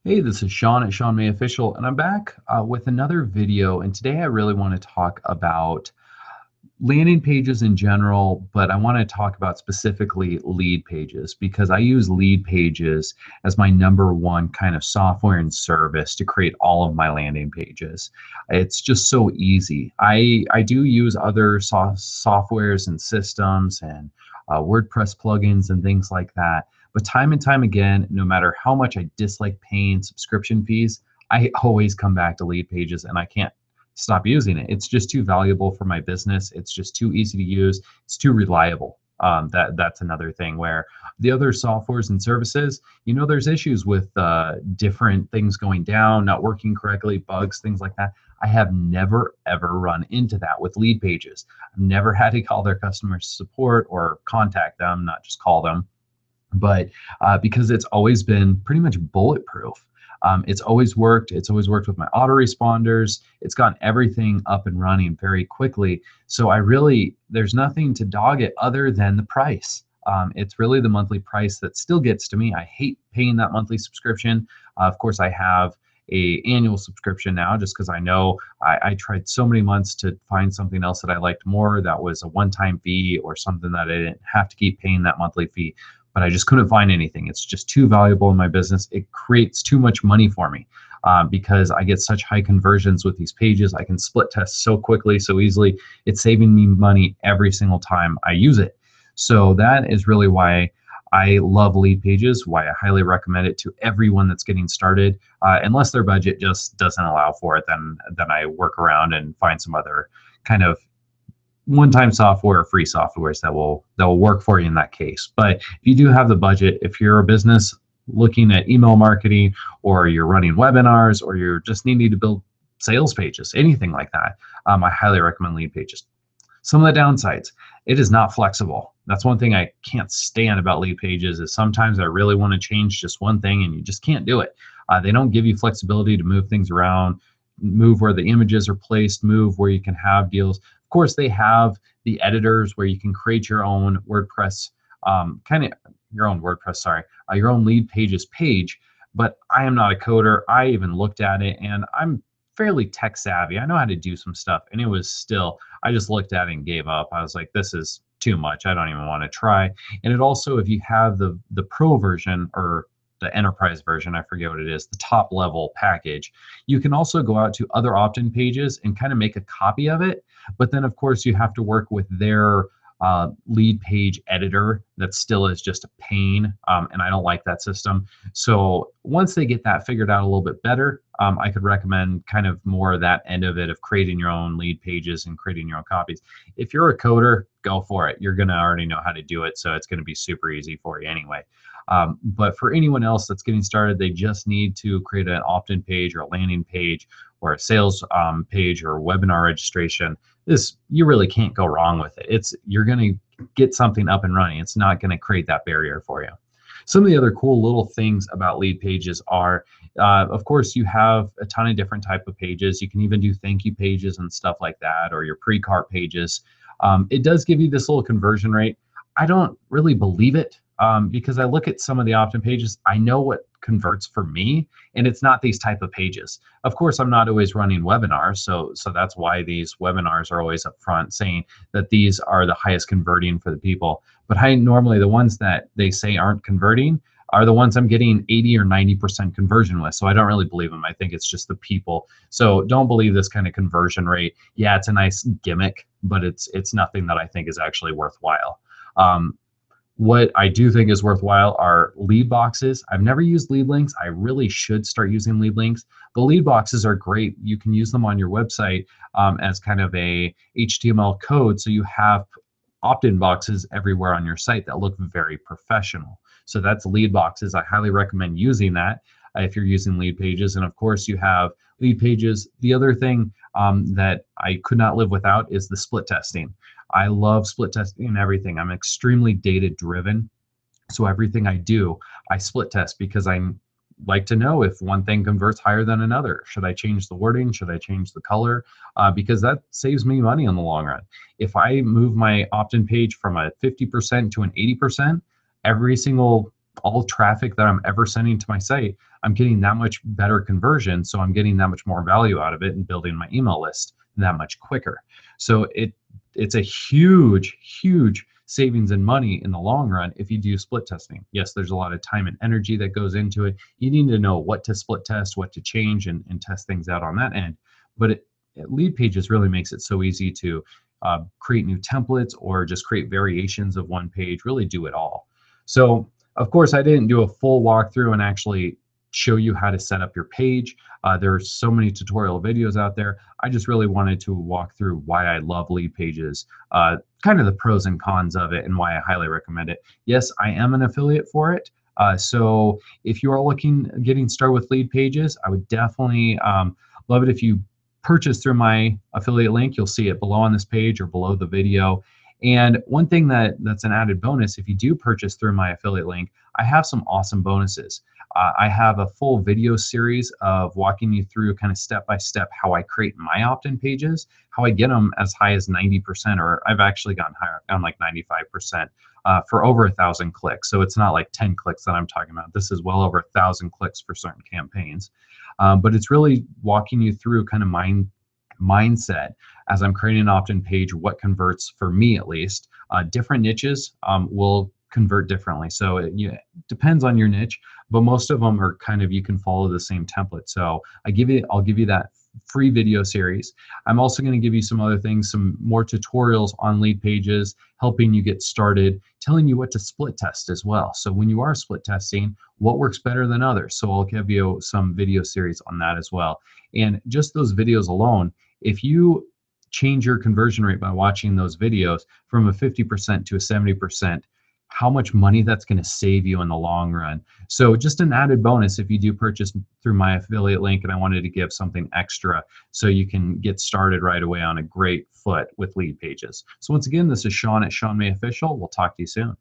Hey, this is Sean at Sean May Official, and I'm back with another video. And today I really want to talk about landing pages in general, but I want to talk about specifically lead pages because I use lead pages as my number one kind of software and service to create all of my landing pages. It's just so easy. I do use other softwares and systems and WordPress plugins and things like that. But time and time again, no matter how much I dislike paying subscription fees, I always come back to lead pages and I can't stop using it. It's just too valuable for my business. It's just too easy to use. It's too reliable. That's another thing where the other softwares and services, there's issues with different things going down, not working correctly, bugs, things like that. I have never ever run into that with lead pages. I've never had to call their customer support or contact them, not just call them, but because it's always been pretty much bulletproof. It's always worked. It's always worked with my autoresponders. It's gotten everything up and running very quickly. So there's nothing to dog it other than the price. It's really the monthly price that still gets to me. I hate paying that monthly subscription. Of course, I have a annual subscription now just because I know I tried so many months to find something else that I liked more that was a one-time fee or something that I didn't have to keep paying that monthly fee, but I just couldn't find anything. It's just too valuable in my business. It creates too much money for me because I get such high conversions with these pages. I can split test so quickly, so easily. It's saving me money every single time I use it. So that is really why I love lead pages, why I highly recommend it to everyone that's getting started. Unless their budget just doesn't allow for it, then I work around and find some other kind of one-time software or free softwares that will work for you in that case. But if you do have the budget, if you're a business looking at email marketing, or you're running webinars, or you're just needing to build sales pages, anything like that, I highly recommend lead pages. Some of the downsides: it is not flexible. That's one thing I can't stand about lead pages, is sometimes I really want to change just one thing and you just can't do it. They don't give you flexibility to move things around, move where the images are placed, move where you can have deals. Of course, they have the editors where you can create your own WordPress, your own lead pages page. But I am not a coder. I even looked at it and I'm fairly tech savvy. I know how to do some stuff, and it was still, I just looked at it and gave up. I was like, this is too much. I don't even want to try. And it also, if you have the pro version or the enterprise version, I forget what it is, the top level package, you can also go out to other opt-in pages and kind of make a copy of it. But then, of course, you have to work with their lead page editor that still is just a pain, and I don't like that system. So once they get that figured out a little bit better, I could recommend kind of more of that end of it, of creating your own lead pages and creating your own copies. If you're a coder, go for it. You're going to already know how to do it, so it's going to be super easy for you anyway. But for anyone else that's getting started, they just need to create an opt-in page or a landing page or a sales page or webinar registration. You really can't go wrong with it. You're going to get something up and running. It's not going to create that barrier for you. Some of the other cool little things about lead pages are, of course, you have a ton of different type of pages. You can even do thank you pages and stuff like that, or your pre-cart pages. It does give you this little conversion rate. I don't really believe it, because I look at some of the opt-in pages. I know what converts for me, and it's not these type of pages. Of course, I'm not always running webinars, so that's why these webinars are always up front saying that these are the highest converting for the people. But normally the ones that they say aren't converting are the ones I'm getting 80 or 90% conversion with. So I don't really believe them. I think it's just the people. So don't believe this kind of conversion rate. Yeah, it's a nice gimmick, but it's nothing that I think is actually worthwhile. What I do think is worthwhile are lead boxes. I've never used lead links. I really should start using lead links. The lead boxes are great. You can use them on your website as kind of a HTML code, so you have opt-in boxes everywhere on your site that look very professional. So that's lead boxes. I highly recommend using that if you're using lead pages. And of course, you have lead pages. The other thing that I could not live without is the split testing. I love split testing and everything. I'm extremely data driven. So everything I do, I split test because I like to know if one thing converts higher than another. Should I change the wording? Should I change the color? Because that saves me money in the long run. If I move my opt-in page from a 50% to an 80%, every single all traffic that I'm ever sending to my site, I'm getting that much better conversion. So I'm getting that much more value out of it and building my email list that much quicker. So it's a huge, huge savings in money in the long run if you do split testing. Yes, there's a lot of time and energy that goes into it. You need to know what to split test, what to change, and test things out on that end. But Lead Pages really makes it so easy to create new templates or just create variations of one page, really do it all. So of course, I didn't do a full walkthrough and actually show you how to set up your page. There's so many tutorial videos out there. I just really wanted to walk through why I love Lead Pages, kind of the pros and cons of it, and why I highly recommend it. Yes, I am an affiliate for it. So if you are getting started with Lead Pages, I would definitely love it if you purchase through my affiliate link. You'll see it below on this page or below the video. And one thing that's an added bonus, if you do purchase through my affiliate link, I have some awesome bonuses. I have a full video series of walking you through kind of step by step how I create my opt-in pages, how I get them as high as 90%, or I've actually gotten higher, I'm like 95% for over 1,000 clicks. So it's not like 10 clicks that I'm talking about. This is well over 1,000 clicks for certain campaigns. But it's really walking you through kind of mindset as I'm creating an opt-in page, what converts for me at least. Different niches will convert differently. So it depends on your niche, but most of them are kind of, you can follow the same template. So I'll give you that free video series. I'm also going to give you some other things, some more tutorials on Lead Pages, helping you get started, telling you what to split test as well. So when you are split testing, what works better than others. So I'll give you some video series on that as well. And just those videos alone, if you change your conversion rate by watching those videos from a 50% to a 70%, how much money that's going to save you in the long run. So just an added bonus if you do purchase through my affiliate link, and I wanted to give something extra so you can get started right away on a great foot with Lead Pages. So once again, this is Sean at Sean May Official. We'll talk to you soon.